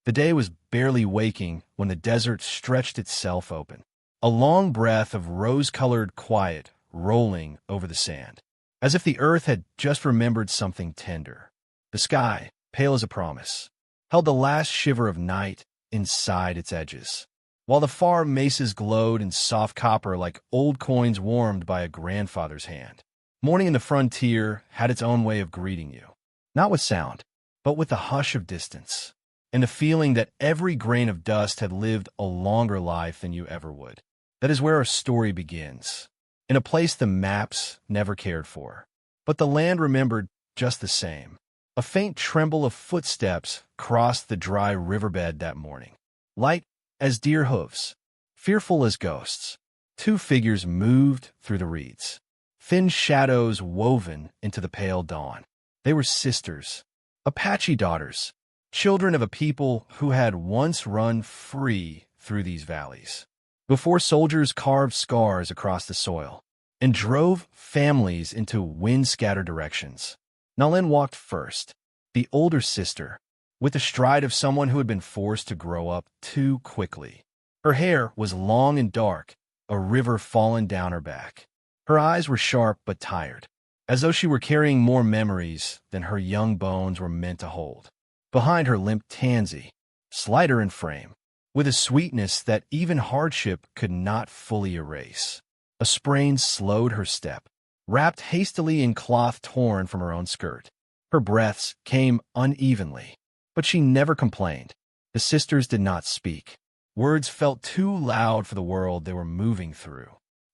The day was barely waking when the desert stretched itself open, a long breath of rose-colored quiet rolling over the sand, as if the earth had just remembered something tender. The sky, pale as a promise, held the last shiver of night inside its edges, while the far mesas glowed in soft copper like old coins warmed by a grandfather's hand. Morning in the frontier had its own way of greeting you, not with sound, but with the hush of distance, and the feeling that every grain of dust had lived a longer life than you ever would. That is where our story begins, in a place the maps never cared for, but the land remembered just the same. A faint tremble of footsteps crossed the dry riverbed that morning, light as deer hooves, fearful as ghosts. Two figures moved through the reeds, thin shadows woven into the pale dawn. They were sisters, Apache daughters, children of a people who had once run free through these valleys, before soldiers carved scars across the soil and drove families into wind-scattered directions. Nalin walked first, the older sister, with the stride of someone who had been forced to grow up too quickly. Her hair was long and dark, a river fallen down her back. Her eyes were sharp but tired, as though she were carrying more memories than her young bones were meant to hold. Behind her limped Tansy, slighter in frame, with a sweetness that even hardship could not fully erase. A sprain slowed her step, wrapped hastily in cloth torn from her own skirt. Her breaths came unevenly, but she never complained. The sisters did not speak. Words felt too loud for the world they were moving through.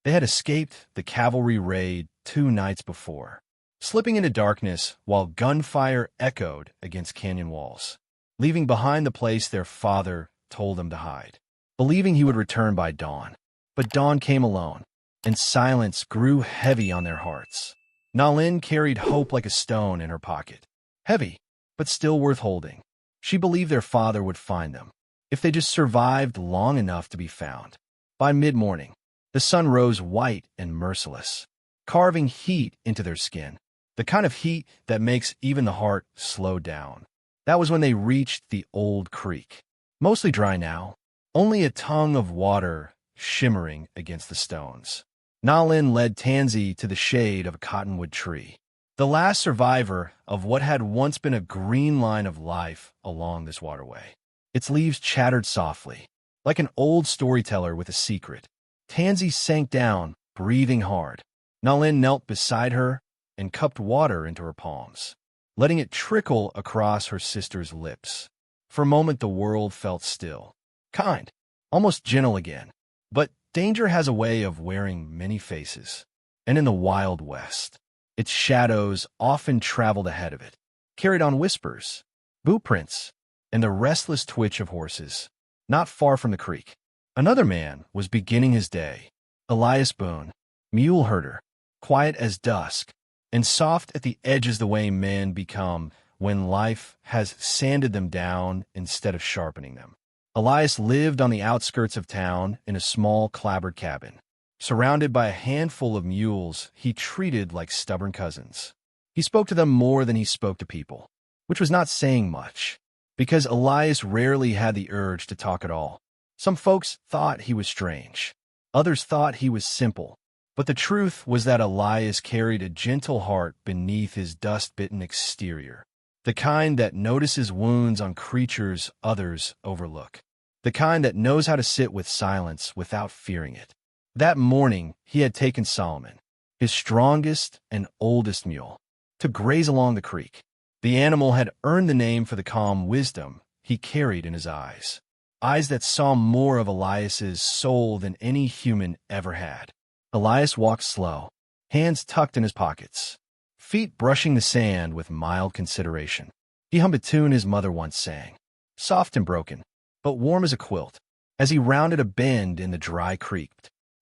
They had escaped the cavalry raid 2 nights before, slipping into darkness while gunfire echoed against canyon walls, leaving behind the place their father told them to hide, believing he would return by dawn. But dawn came alone, and silence grew heavy on their hearts. Nalin carried hope like a stone in her pocket, heavy, but still worth holding. She believed their father would find them, if they just survived long enough to be found. By mid-morning, the sun rose white and merciless, carving heat into their skin, the kind of heat that makes even the heart slow down. That was when they reached the old creek, mostly dry now, only a tongue of water shimmering against the stones. Nalin led Tansy to the shade of a cottonwood tree, the last survivor of what had once been a green line of life along this waterway. Its leaves chattered softly, like an old storyteller with a secret. Tansy sank down, breathing hard. Nalin knelt beside her and cupped water into her palms, letting it trickle across her sister's lips. For a moment the world felt still, kind, almost gentle again. But danger has a way of wearing many faces, and in the Wild West, its shadows often traveled ahead of it, carried on whispers, boot prints, and the restless twitch of horses. Not far from the creek, another man was beginning his day, Elias Boone, mule herder, quiet as dusk, and soft at the edges the way men become when life has sanded them down instead of sharpening them. Elias lived on the outskirts of town in a small clapboard cabin, surrounded by a handful of mules he treated like stubborn cousins. He spoke to them more than he spoke to people, which was not saying much, because Elias rarely had the urge to talk at all. Some folks thought he was strange. Others thought he was simple. But the truth was that Elias carried a gentle heart beneath his dust-bitten exterior, the kind that notices wounds on creatures others overlook, the kind that knows how to sit with silence without fearing it. That morning, he had taken Solomon, his strongest and oldest mule, to graze along the creek. The animal had earned the name for the calm wisdom he carried in his eyes that saw more of Elias's soul than any human ever had. Elias walked slow, hands tucked in his pockets, feet brushing the sand with mild consideration. He hummed a tune his mother once sang, soft and broken, but warm as a quilt. As he rounded a bend in the dry creek,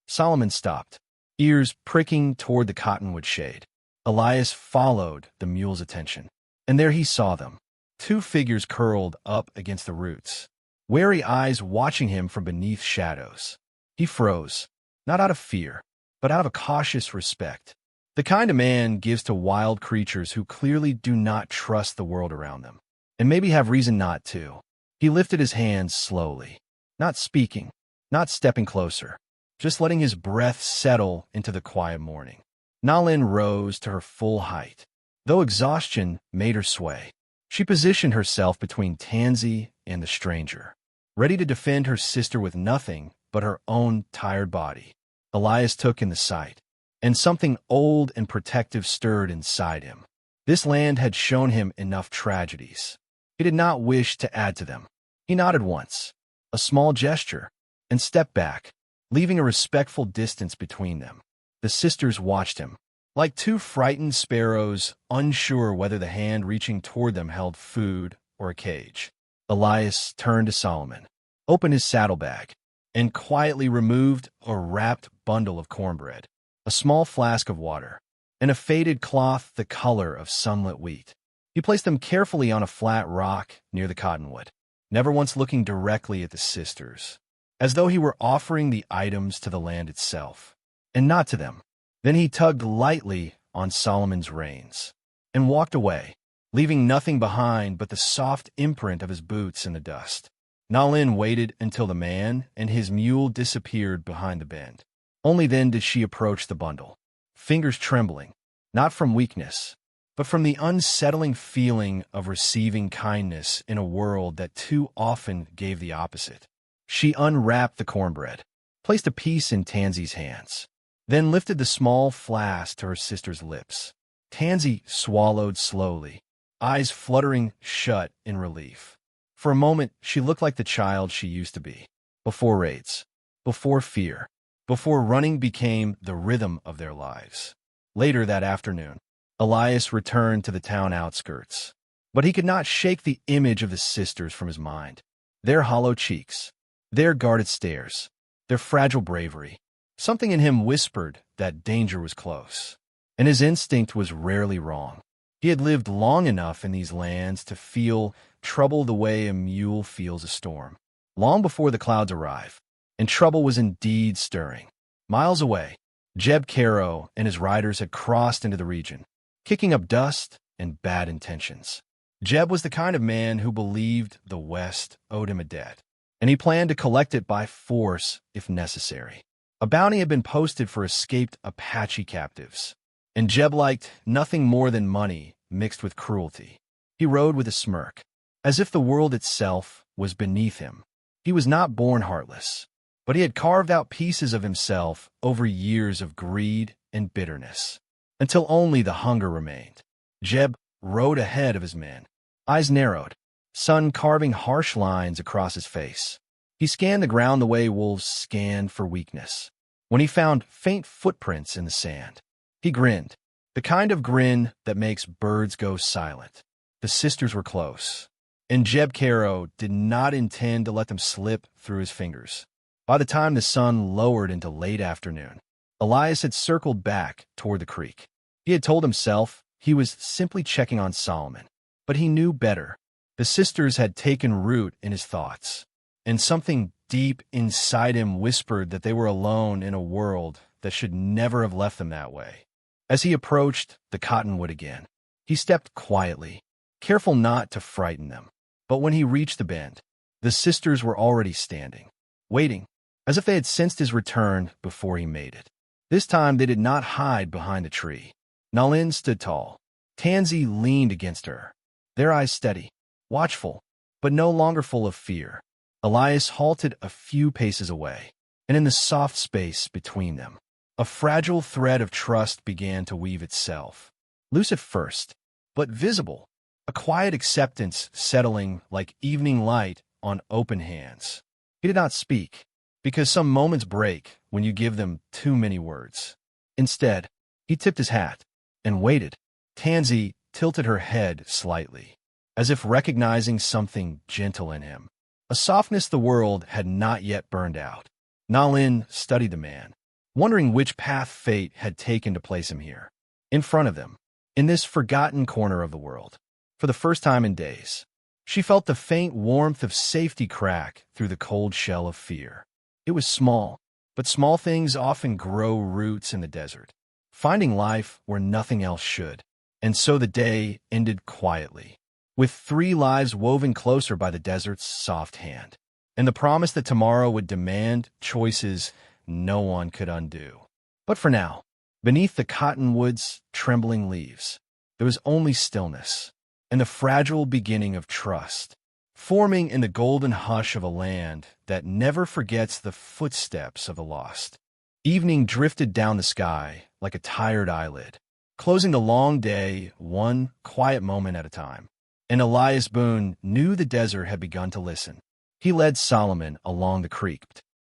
Solomon stopped, ears pricking toward the cottonwood shade. Elias followed the mule's attention, and there he saw them, 2 figures curled up against the roots, wary eyes watching him from beneath shadows. He froze, not out of fear, but out of a cautious respect, the kind a man gives to wild creatures who clearly do not trust the world around them, and maybe have reason not to. He lifted his hands slowly, not speaking, not stepping closer, just letting his breath settle into the quiet morning. Nalin rose to her full height. Though exhaustion made her sway, she positioned herself between Tansy and the stranger, ready to defend her sister with nothing but her own tired body. Elias took in the sight, and something old and protective stirred inside him. This land had shown him enough tragedies. He did not wish to add to them. He nodded once, a small gesture, and stepped back, leaving a respectful distance between them. The sisters watched him, like two frightened sparrows, unsure whether the hand reaching toward them held food or a cage. Elias turned to Solomon, opened his saddlebag, and quietly removed a wrapped bundle of cornbread, a small flask of water, and a faded cloth the color of sunlit wheat. He placed them carefully on a flat rock near the cottonwood, never once looking directly at the sisters, as though he were offering the items to the land itself, and not to them. Then he tugged lightly on Solomon's reins and walked away, leaving nothing behind but the soft imprint of his boots in the dust. Nalin waited until the man and his mule disappeared behind the bend. Only then did she approach the bundle, fingers trembling, not from weakness, but from the unsettling feeling of receiving kindness in a world that too often gave the opposite. She unwrapped the cornbread, placed a piece in Tansy's hands, then lifted the small flask to her sister's lips. Tansy swallowed slowly, eyes fluttering shut in relief. For a moment, she looked like the child she used to be, before raids, before fear, before running became the rhythm of their lives. Later that afternoon, Elias returned to the town outskirts, but he could not shake the image of the sisters from his mind. Their hollow cheeks, their guarded stares, their fragile bravery. Something in him whispered that danger was close, and his instinct was rarely wrong. He had lived long enough in these lands to feel trouble the way a mule feels a storm, long before the clouds arrive, and trouble was indeed stirring. Miles away, Jeb Caro and his riders had crossed into the region, kicking up dust and bad intentions. Jeb was the kind of man who believed the West owed him a debt, and he planned to collect it by force if necessary. A bounty had been posted for escaped Apache captives, and Jeb liked nothing more than money mixed with cruelty. He rode with a smirk, as if the world itself was beneath him. He was not born heartless, but he had carved out pieces of himself over years of greed and bitterness, until only the hunger remained. Jeb rode ahead of his men, eyes narrowed, sun carving harsh lines across his face. He scanned the ground the way wolves scan for weakness. When he found faint footprints in the sand, he grinned, the kind of grin that makes birds go silent. The sisters were close, and Jeb Caro did not intend to let them slip through his fingers. By the time the sun lowered into late afternoon, Elias had circled back toward the creek. He had told himself he was simply checking on Solomon, but he knew better. The sisters had taken root in his thoughts, and something deep inside him whispered that they were alone in a world that should never have left them that way. As he approached the cottonwood again, he stepped quietly, careful not to frighten them. But when he reached the bend, the sisters were already standing, waiting, as if they had sensed his return before he made it. This time they did not hide behind a tree. Nalin stood tall. Tansy leaned against her, their eyes steady, watchful, but no longer full of fear. Elias halted a few paces away, and in the soft space between them, a fragile thread of trust began to weave itself. Loose at first, but visible, a quiet acceptance settling like evening light on open hands. He did not speak, because some moments break when you give them too many words. Instead, he tipped his hat and waited. Tansy tilted her head slightly, as if recognizing something gentle in him, a softness the world had not yet burned out. Nalin studied the man, wondering which path fate had taken to place him here, in front of them, in this forgotten corner of the world. For the first time in days, she felt the faint warmth of safety crack through the cold shell of fear. It was small, but small things often grow roots in the desert, finding life where nothing else should. And so the day ended quietly. with 3 lives woven closer by the desert's soft hand, and the promise that tomorrow would demand choices no one could undo. But for now, beneath the cottonwood's trembling leaves, there was only stillness and the fragile beginning of trust, forming in the golden hush of a land that never forgets the footsteps of the lost. Evening drifted down the sky like a tired eyelid, closing the long day one quiet moment at a time. And Elias Boone knew the desert had begun to listen. He led Solomon along the creek,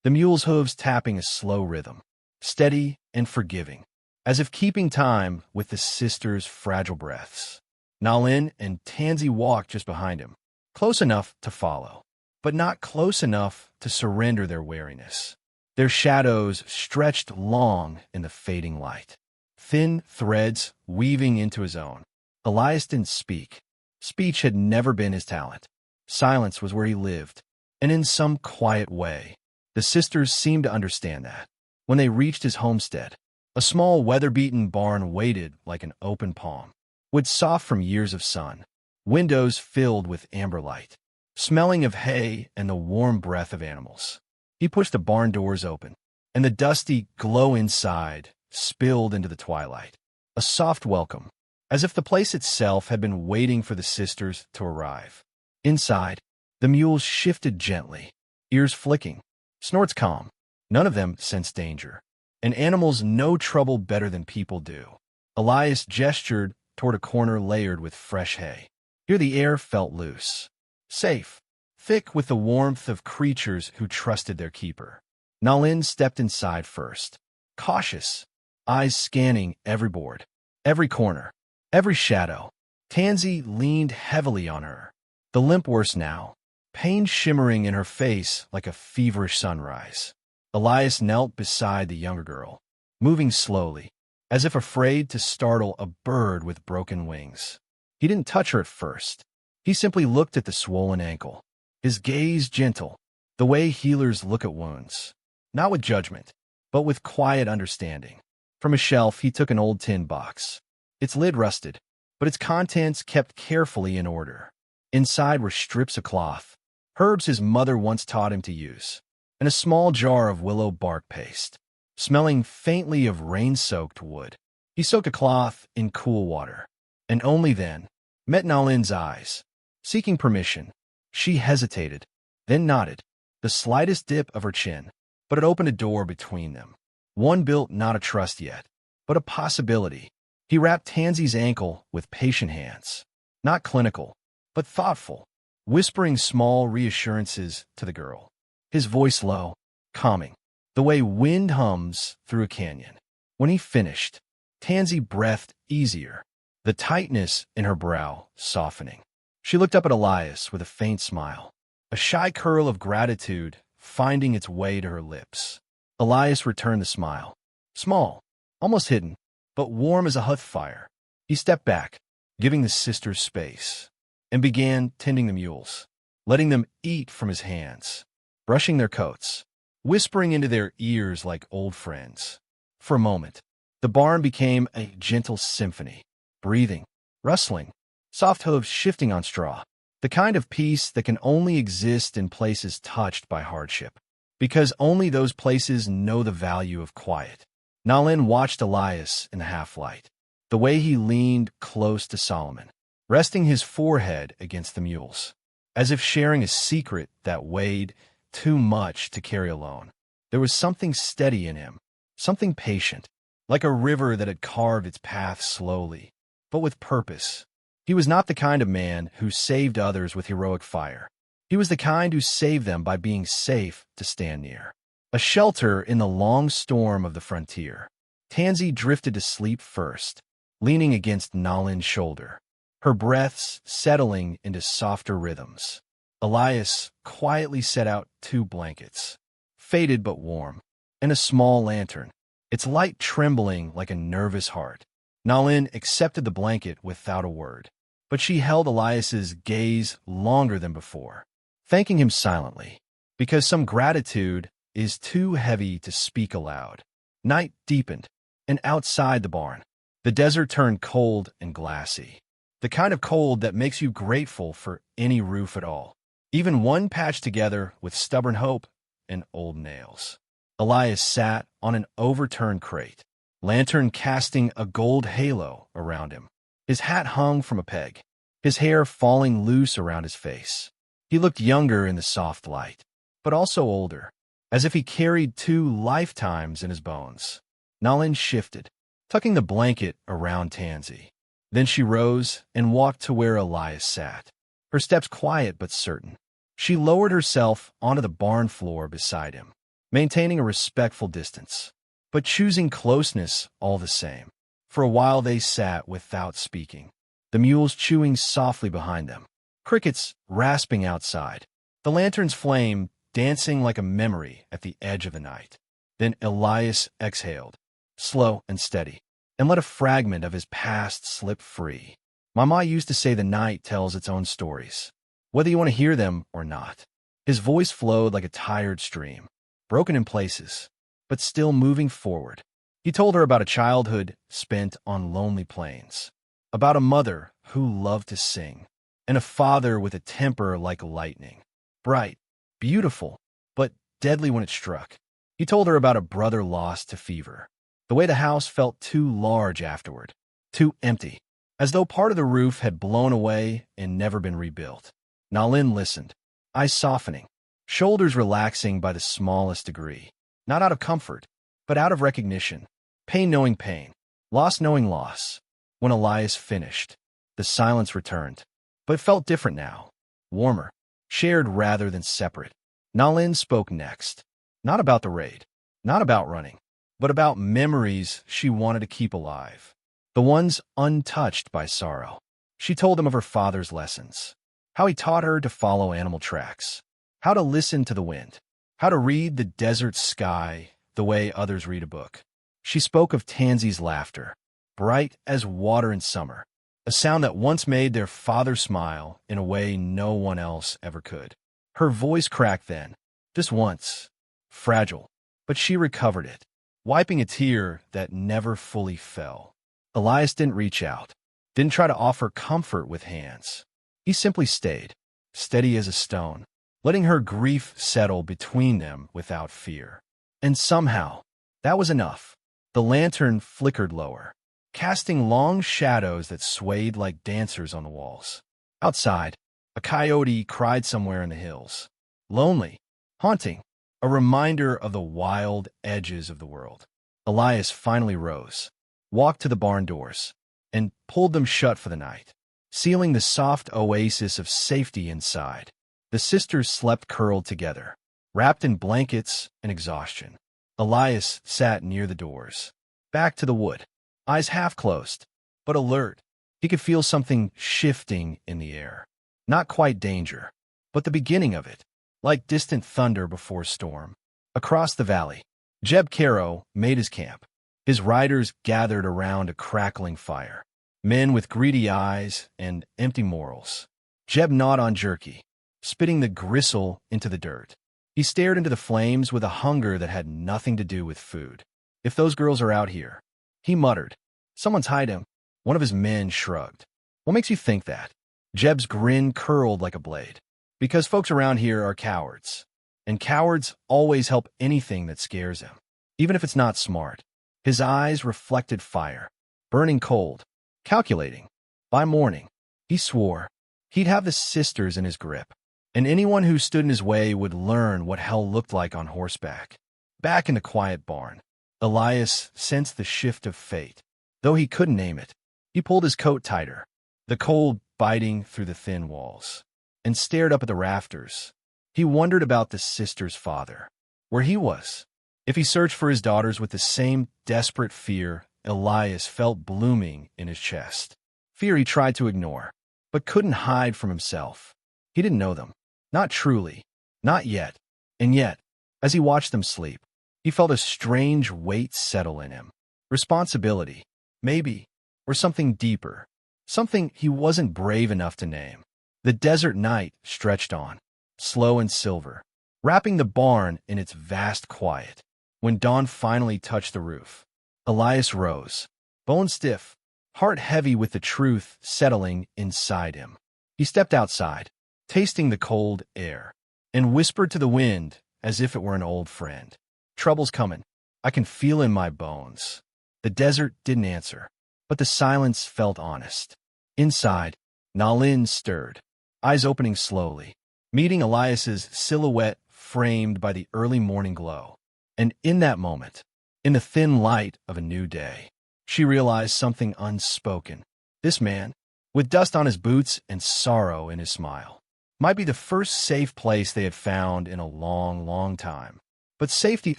the mule's hooves tapping a slow rhythm, steady and forgiving, as if keeping time with the sisters' fragile breaths. Nalin and Tansy walked just behind him, close enough to follow, but not close enough to surrender their wariness. Their shadows stretched long in the fading light, thin threads weaving into his own. Elias didn't speak. Speech had never been his talent. Silence was where he lived, and in some quiet way, the sisters seemed to understand that. When they reached his homestead, a small weather-beaten barn waited like an open palm, wood soft from years of sun, windows filled with amber light, smelling of hay and the warm breath of animals. He pushed the barn doors open, and the dusty glow inside spilled into the twilight, a soft welcome, as if the place itself had been waiting for the sisters to arrive. Inside, the mules shifted gently, ears flicking, snorts calm. None of them sensed danger, and animals know trouble better than people do. Elias gestured toward a corner layered with fresh hay. Here the air felt loose, safe, thick with the warmth of creatures who trusted their keeper. Nalin stepped inside first, cautious, eyes scanning every board, every corner, every shadow. Tansy leaned heavily on her, the limp worse now, pain shimmering in her face like a feverish sunrise. Elias knelt beside the younger girl, moving slowly, as if afraid to startle a bird with broken wings. He didn't touch her at first. He simply looked at the swollen ankle, his gaze gentle, the way healers look at wounds, not with judgment, but with quiet understanding. From a shelf, he took an old tin box. Its lid rusted, but its contents kept carefully in order. Inside were strips of cloth, herbs his mother once taught him to use, and a small jar of willow bark paste, smelling faintly of rain-soaked wood. He soaked a cloth in cool water, and only then met Nalin's eyes. Seeking permission, she hesitated, then nodded, the slightest dip of her chin, but it opened a door between them. One built not a trust yet, but a possibility. He wrapped Tansy's ankle with patient hands, not clinical, but thoughtful, whispering small reassurances to the girl, his voice low, calming, the way wind hums through a canyon. When he finished, Tansy breathed easier, the tightness in her brow softening. She looked up at Elias with a faint smile, a shy curl of gratitude finding its way to her lips. Elias returned the smile, small, almost hidden, but warm as a hearth fire. He stepped back, giving the sisters space, and began tending the mules, letting them eat from his hands, brushing their coats, whispering into their ears like old friends. For a moment, the barn became a gentle symphony, breathing, rustling, soft hooves shifting on straw, the kind of peace that can only exist in places touched by hardship, because only those places know the value of quiet. Nalin watched Elias in the half-light, the way he leaned close to Solomon, resting his forehead against the mules, as if sharing a secret that weighed too much to carry alone. There was something steady in him, something patient, like a river that had carved its path slowly, but with purpose. He was not the kind of man who saved others with heroic fire. He was the kind who saved them by being safe to stand near, a shelter in the long storm of the frontier. Tansy drifted to sleep first, leaning against Nalin's shoulder, her breaths settling into softer rhythms. Elias quietly set out 2 blankets, faded but warm, and a small lantern, its light trembling like a nervous heart. Nalin accepted the blanket without a word, but she held Elias's gaze longer than before, thanking him silently, because some gratitude is too heavy to speak aloud. Night deepened, and outside the barn, the desert turned cold and glassy. The kind of cold that makes you grateful for any roof at all. Even one patched together with stubborn hope and old nails. Elias sat on an overturned crate, lantern casting a gold halo around him. His hat hung from a peg, his hair falling loose around his face. He looked younger in the soft light, but also older, as if he carried 2 lifetimes in his bones. Nalin shifted, tucking the blanket around Tansy. Then she rose and walked to where Elias sat, her steps quiet but certain. She lowered herself onto the barn floor beside him, maintaining a respectful distance, but choosing closeness all the same. For a while they sat without speaking, the mules chewing softly behind them, crickets rasping outside, the lantern's flame dancing like a memory at the edge of the night. Then Elias exhaled, slow and steady, and let a fragment of his past slip free. Mama used to say the night tells its own stories, whether you want to hear them or not. His voice flowed like a tired stream, broken in places, but still moving forward. He told her about a childhood spent on lonely plains, about a mother who loved to sing, and a father with a temper like lightning, bright, beautiful, but deadly when it struck. He told her about a brother lost to fever, the way the house felt too large afterward, too empty, as though part of the roof had blown away and never been rebuilt. Nalin listened, eyes softening, shoulders relaxing by the smallest degree, not out of comfort, but out of recognition, pain knowing pain, loss knowing loss. When Elias finished, the silence returned, but it felt different now, warmer, shared rather than separate. Nalin spoke next, not about the raid, not about running, but about memories she wanted to keep alive, the ones untouched by sorrow. She told him of her father's lessons, how he taught her to follow animal tracks, how to listen to the wind, how to read the desert sky the way others read a book. She spoke of Tansy's laughter, bright as water in summer, a sound that once made their father smile in a way no one else ever could. Her voice cracked then, just once, fragile, but she recovered it, wiping a tear that never fully fell. Elias didn't reach out, didn't try to offer comfort with hands. He simply stayed, steady as a stone, letting her grief settle between them without fear. And somehow, that was enough. The lantern flickered lower, casting long shadows that swayed like dancers on the walls. Outside, a coyote cried somewhere in the hills. Lonely, haunting, a reminder of the wild edges of the world. Elias finally rose, walked to the barn doors, and pulled them shut for the night, sealing the soft oasis of safety inside. The sisters slept curled together, wrapped in blankets and exhaustion. Elias sat near the doors, back to the wood, eyes half closed, but alert. He could feel something shifting in the air. Not quite danger, but the beginning of it, like distant thunder before storm. Across the valley, Jeb Caro made his camp. His riders gathered around a crackling fire, men with greedy eyes and empty morals. Jeb gnawed on jerky, spitting the gristle into the dirt. He stared into the flames with a hunger that had nothing to do with food. If those girls are out here, he muttered. Someone's hiding him. One of his men shrugged. What makes you think that? Jeb's grin curled like a blade. Because folks around here are cowards. And cowards always help anything that scares them, even if it's not smart. His eyes reflected fire, burning cold, calculating. By morning, he swore, he'd have the sisters in his grip, and anyone who stood in his way would learn what hell looked like on horseback. Back in the quiet barn, Elias sensed the shift of fate, though he couldn't name it. He pulled his coat tighter, the cold biting through the thin walls, and stared up at the rafters. He wondered about the sister's father, where he was. If he searched for his daughters with the same desperate fear Elias felt blooming in his chest. Fear he tried to ignore, but couldn't hide from himself. He didn't know them. Not truly. Not yet. And yet, as he watched them sleep, he felt a strange weight settle in him. Responsibility, maybe, or something deeper. Something he wasn't brave enough to name. The desert night stretched on, slow and silver, wrapping the barn in its vast quiet. When dawn finally touched the roof, Elias rose, bone stiff, heart heavy with the truth settling inside him. He stepped outside, tasting the cold air, and whispered to the wind as if it were an old friend. "Trouble's coming. I can feel in my bones." The desert didn't answer, but the silence felt honest. Inside, Nalin stirred, eyes opening slowly, meeting Elias's silhouette framed by the early morning glow. And in that moment, in the thin light of a new day, she realized something unspoken. This man, with dust on his boots and sorrow in his smile, might be the first safe place they had found in a long, long time. But safety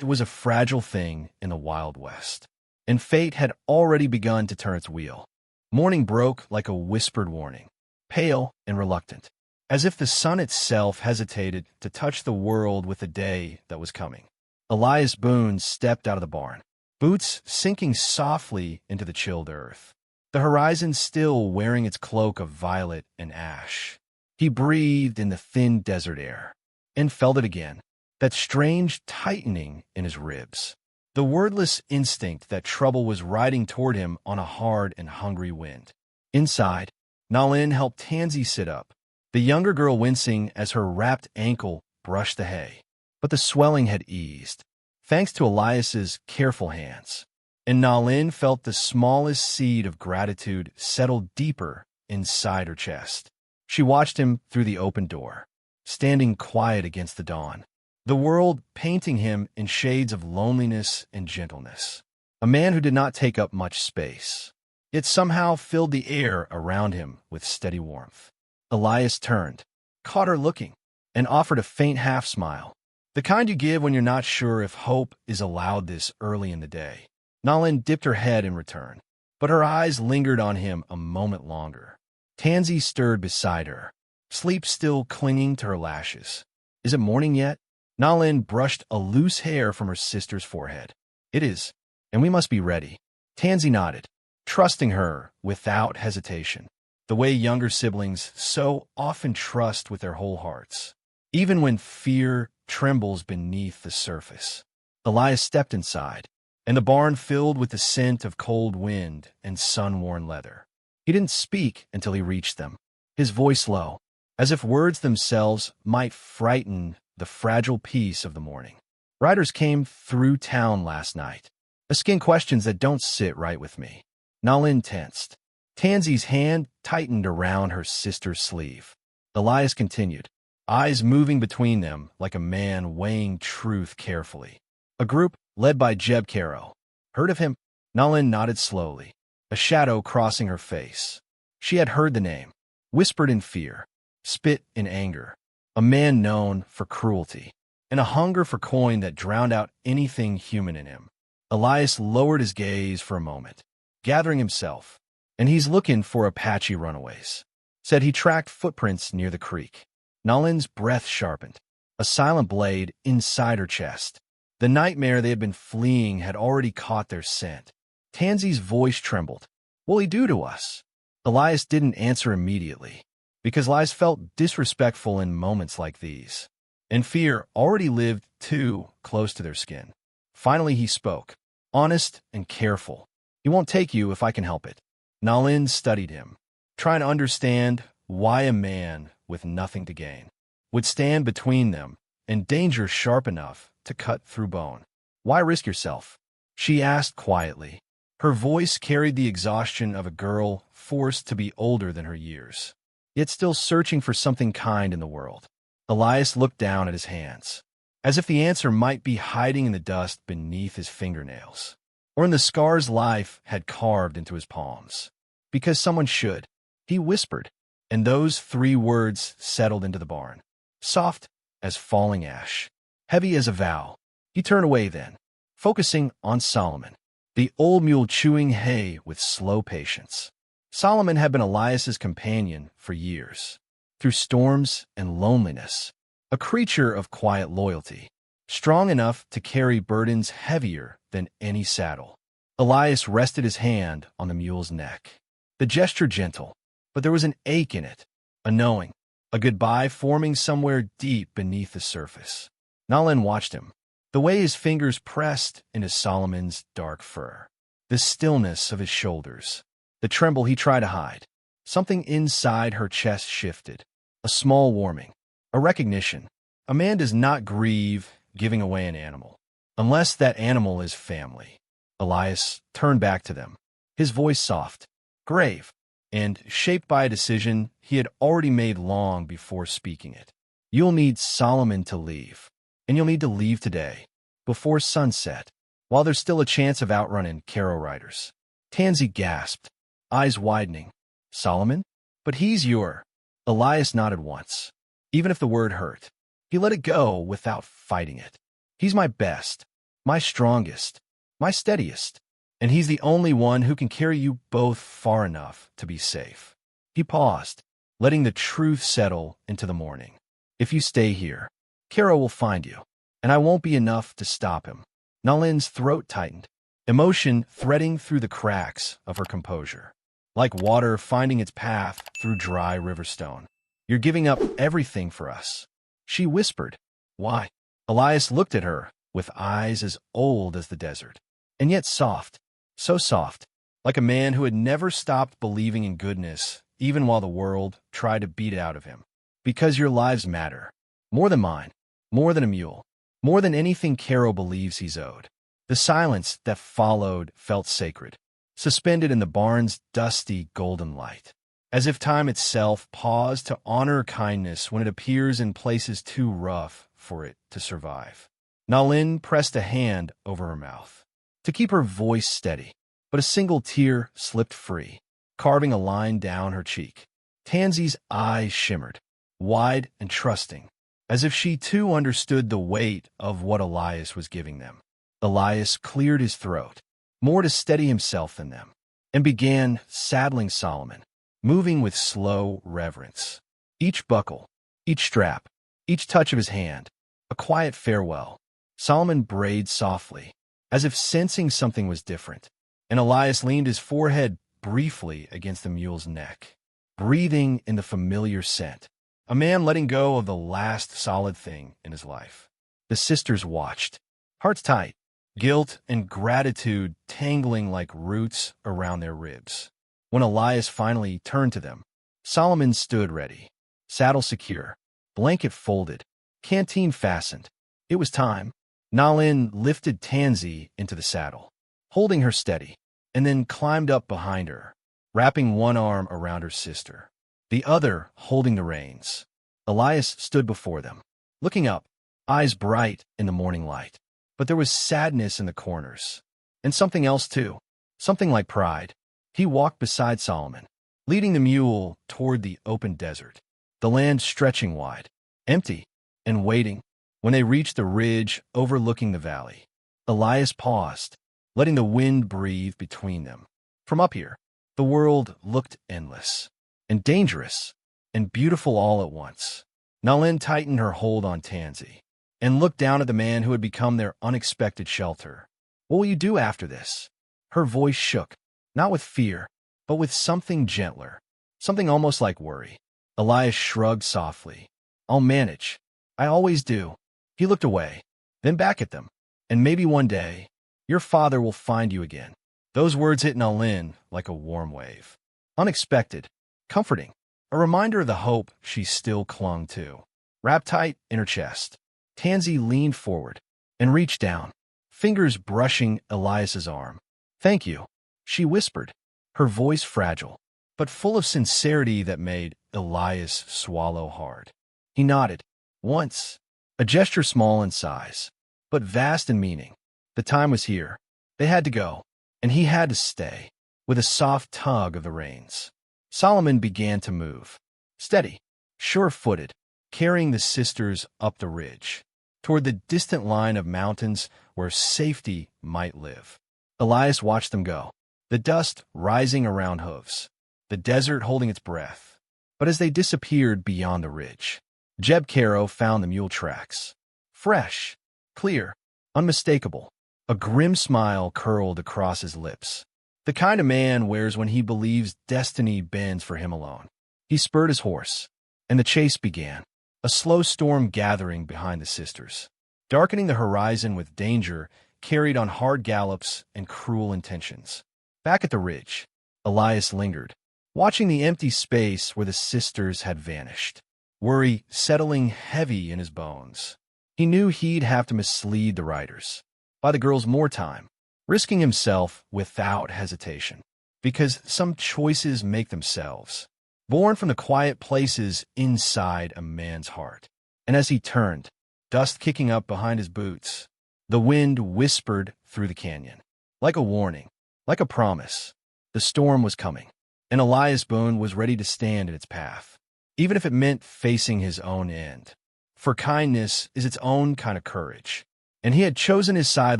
was a fragile thing in the Wild West, and fate had already begun to turn its wheel. Morning broke like a whispered warning, pale and reluctant, as if the sun itself hesitated to touch the world with the day that was coming. Elias Boone stepped out of the barn, boots sinking softly into the chilled earth, the horizon still wearing its cloak of violet and ash. He breathed in the thin desert air and felt it again, that strange tightening in his ribs, the wordless instinct that trouble was riding toward him on a hard and hungry wind. Inside, Nalin helped Tansy sit up, the younger girl wincing as her wrapped ankle brushed the hay. But the swelling had eased, thanks to Elias's careful hands, and Nalin felt the smallest seed of gratitude settle deeper inside her chest. She watched him through the open door, standing quiet against the dawn, the world painting him in shades of loneliness and gentleness. A man who did not take up much space, yet somehow filled the air around him with steady warmth. Elias turned, caught her looking, and offered a faint half-smile, the kind you give when you're not sure if hope is allowed this early in the day. Nalin dipped her head in return, but her eyes lingered on him a moment longer. Tansy stirred beside her, sleep still clinging to her lashes. "Is it morning yet?" Nalin brushed a loose hair from her sister's forehead. "It is, and we must be ready." Tansy nodded, trusting her without hesitation, the way younger siblings so often trust with their whole hearts, even when fear trembles beneath the surface. Elias stepped inside, and the barn filled with the scent of cold wind and sun-worn leather. He didn't speak until he reached them, his voice low, as if words themselves might frighten the fragile peace of the morning. "Riders came through town last night, asking questions that don't sit right with me." Nalin tensed. Tansy's hand tightened around her sister's sleeve. Elias continued, eyes moving between them like a man weighing truth carefully. "A group led by Jeb Caro. Heard of him?" Nalin nodded slowly, a shadow crossing her face. She had heard the name, whispered in fear, spit in anger. A man known for cruelty, and a hunger for coin that drowned out anything human in him. Elias lowered his gaze for a moment, gathering himself. "And he's looking for Apache runaways. Said he tracked footprints near the creek." Nalin's breath sharpened, a silent blade inside her chest. The nightmare they had been fleeing had already caught their scent. Tansy's voice trembled. "What'll he do to us?" Elias didn't answer immediately, because lies felt disrespectful in moments like these, and fear already lived too close to their skin. Finally he spoke, honest and careful. "He won't take you if I can help it." Nalin studied him, trying to understand why a man with nothing to gain would stand between them and danger sharp enough to cut through bone. "Why risk yourself?" she asked quietly. Her voice carried the exhaustion of a girl forced to be older than her years, yet still searching for something kind in the world. Elias looked down at his hands, as if the answer might be hiding in the dust beneath his fingernails, or in the scars life had carved into his palms. "Because someone should," he whispered, and those 3 words settled into the barn, soft as falling ash, heavy as a vow. He turned away then, focusing on Solomon, the old mule chewing hay with slow patience. Solomon had been Elias's companion for years, through storms and loneliness, a creature of quiet loyalty, strong enough to carry burdens heavier than any saddle. Elias rested his hand on the mule's neck, the gesture gentle, but there was an ache in it, a knowing, a goodbye forming somewhere deep beneath the surface. Nalin watched him, the way his fingers pressed into Solomon's dark fur, the stillness of his shoulders, the tremble he tried to hide. Something inside her chest shifted. A small warming. A recognition. A man does not grieve giving away an animal, unless that animal is family. Elias turned back to them, his voice soft, grave, and shaped by a decision he had already made long before speaking it. You'll need Solomon to leave, and you'll need to leave today, before sunset, while there's still a chance of outrunning Caro riders. Tansy gasped, eyes widening. Solomon? But he's your... Elias nodded once. Even if the word hurt, he let it go without fighting it. He's my best, my strongest, my steadiest, and he's the only one who can carry you both far enough to be safe. He paused, letting the truth settle into the morning. If you stay here, Caro will find you, and I won't be enough to stop him. Nalin's throat tightened, emotion threading through the cracks of her composure, like water finding its path through dry river stone. You're giving up everything for us, she whispered. Why? Elias looked at her with eyes as old as the desert, and yet soft, so soft, like a man who had never stopped believing in goodness, even while the world tried to beat it out of him. Because your lives matter, more than mine, more than a mule, more than anything Caro believes he's owed. The silence that followed felt sacred, suspended in the barn's dusty golden light, as if time itself paused to honor kindness when it appears in places too rough for it to survive. Nalin pressed a hand over her mouth to keep her voice steady, but a single tear slipped free, carving a line down her cheek. Tansy's eyes shimmered, wide and trusting, as if she too understood the weight of what Elias was giving them. Elias cleared his throat, more to steady himself than them, and began saddling Solomon, moving with slow reverence. Each buckle, each strap, each touch of his hand, a quiet farewell. Solomon brayed softly, as if sensing something was different, and Elias leaned his forehead briefly against the mule's neck, breathing in the familiar scent. A man letting go of the last solid thing in his life. The sisters watched, hearts tight, guilt and gratitude tangling like roots around their ribs. When Elias finally turned to them, Solomon stood ready, saddle secure, blanket folded, canteen fastened. It was time. Nalin lifted Tansy into the saddle, holding her steady, and then climbed up behind her, wrapping one arm around her sister, the other holding the reins. Elias stood before them, looking up, eyes bright in the morning light. But there was sadness in the corners, and something else too, something like pride. He walked beside Solomon, leading the mule toward the open desert, the land stretching wide, empty, and waiting. When they reached the ridge overlooking the valley, Elias paused, letting the wind breathe between them. From up here, the world looked endless, and dangerous, and beautiful all at once. Nalin tightened her hold on Tansy, and looked down at the man who had become their unexpected shelter. What will you do after this? Her voice shook, not with fear, but with something gentler, something almost like worry. Elias shrugged softly. I'll manage. I always do. He looked away, then back at them. And maybe one day, your father will find you again. Those words hit Nalin like a warm wave. Unexpected, comforting, a reminder of the hope she still clung to. Wrapped tight in her chest, Tansy leaned forward and reached down, fingers brushing Elias's arm. Thank you, she whispered, her voice fragile, but full of sincerity that made Elias swallow hard. He nodded, once, a gesture small in size, but vast in meaning. The time was here. They had to go, and he had to stay. With a soft tug of the reins, Solomon began to move, steady, sure-footed, carrying the sisters up the ridge, toward the distant line of mountains where safety might live. Elias watched them go, the dust rising around hooves, the desert holding its breath. But as they disappeared beyond the ridge, Jeb Caro found the mule tracks. Fresh, clear, unmistakable. A grim smile curled across his lips, the kind a man wears when he believes destiny bends for him alone. He spurred his horse, and the chase began, a slow storm gathering behind the sisters, darkening the horizon with danger carried on hard gallops and cruel intentions. Back at the ridge, Elias lingered, watching the empty space where the sisters had vanished, worry settling heavy in his bones. He knew he'd have to mislead the writers, buy the girls more time, risking himself without hesitation. Because some choices make themselves, born from the quiet places inside a man's heart. And as he turned, dust kicking up behind his boots, the wind whispered through the canyon. Like a warning, like a promise, the storm was coming, and Elias Boone was ready to stand in its path, even if it meant facing his own end. For kindness is its own kind of courage, and he had chosen his side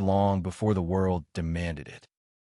long before the world demanded it.